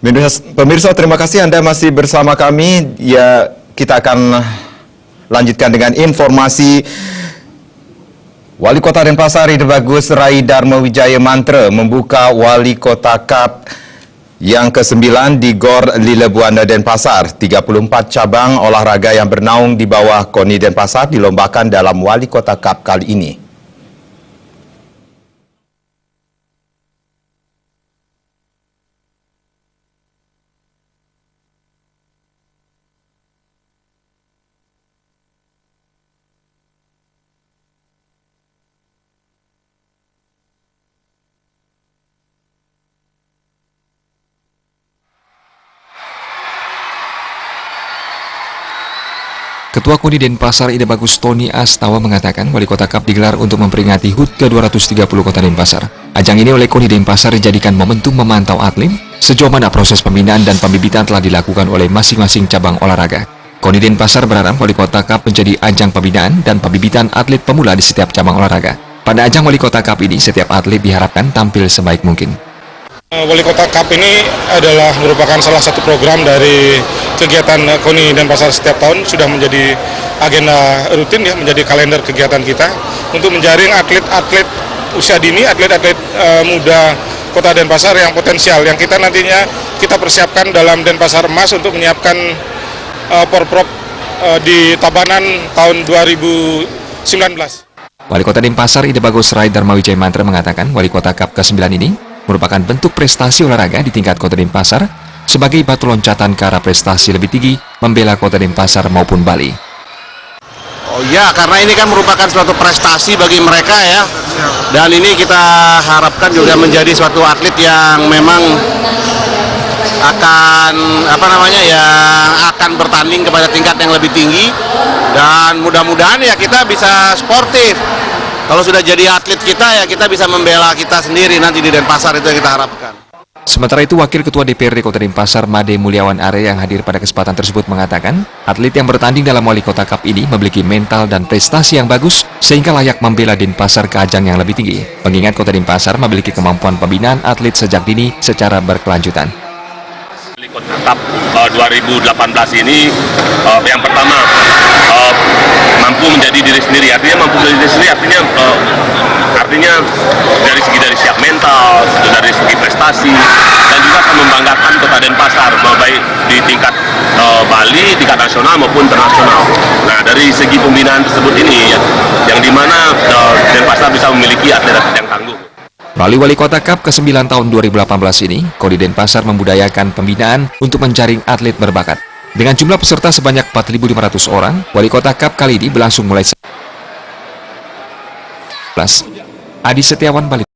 Pemirsa, terima kasih Anda masih bersama kami. Ya, kita akan lanjutkan dengan informasi. Wali Kota Denpasar Ide Bagus Rai Dharma Wijaya Mantra membuka Wali Kota Cup yang ke-9 di Gor Lila Buana Denpasar. 34 cabang olahraga yang bernaung di bawah KONI Denpasar dilombakan dalam Wali Kota Cup kali ini. Ketua KONI Denpasar Ide Bagus Tony Astawa mengatakan Wali Kota Cup digelar untuk memperingati HUT ke-230 Kota Denpasar. Ajang ini oleh KONI Denpasar dijadikan momentum memantau atlet sejauh mana proses pembinaan dan pembibitan telah dilakukan oleh masing-masing cabang olahraga. KONI Denpasar berharap Wali Kota Cup menjadi ajang pembinaan dan pembibitan atlet pemula di setiap cabang olahraga. Pada ajang Wali Kota Cup ini, setiap atlet diharapkan tampil sebaik mungkin. Wali Kota Cup ini adalah merupakan salah satu program dari kegiatan KONI Denpasar setiap tahun, sudah menjadi agenda rutin ya, menjadi kalender kegiatan kita untuk menjaring atlet-atlet usia dini, atlet-atlet muda Kota Denpasar yang potensial, yang kita nantinya kita persiapkan dalam Denpasar Emas untuk menyiapkan Porprov di Tabanan tahun 2019. Wali Kota Denpasar Ide Bagus Rai Dharma Wijaya Mantra mengatakan Wali Kota Cup ke-9 ini merupakan bentuk prestasi olahraga di tingkat Kota Denpasar sebagai batu loncatan ke arah prestasi lebih tinggi membela Kota Denpasar maupun Bali. Oh ya, karena ini kan merupakan suatu prestasi bagi mereka ya. Dan ini kita harapkan juga menjadi suatu atlet yang memang akan yang akan bertanding kepada tingkat yang lebih tinggi, dan mudah-mudahan ya kita bisa sportif. Kalau sudah jadi atlet kita, ya kita bisa membela kita sendiri nanti di Denpasar, itu yang kita harapkan. Sementara itu, Wakil Ketua DPRD Kota Denpasar Made Mulyawan Are yang hadir pada kesempatan tersebut mengatakan, atlet yang bertanding dalam Wali Kota Cup ini memiliki mental dan prestasi yang bagus sehingga layak membela Denpasar ke ajang yang lebih tinggi. Mengingat Kota Denpasar memiliki kemampuan pembinaan atlet sejak dini secara berkelanjutan. Wali Kota Cup 2018 ini yang pertama mampu menjadi diri sendiri. Artinya mampu menjadi diri sendiri artinya dari siap mental, dari segi prestasi, dan juga akan membanggakan Kota Denpasar baik di tingkat Bali, tingkat nasional maupun internasional. Nah, dari segi pembinaan tersebut ini yang dimana Denpasar bisa memiliki atlet-atlet yang tangguh. Melalui Wali Kota Cup ke-9 tahun 2018 ini, KONI Denpasar membudayakan pembinaan untuk menjaring atlet berbakat. Dengan jumlah peserta sebanyak 4.500 orang, Wali Kota Cup kali ini berlangsung mulai 11. Adi Setiawan, Bali.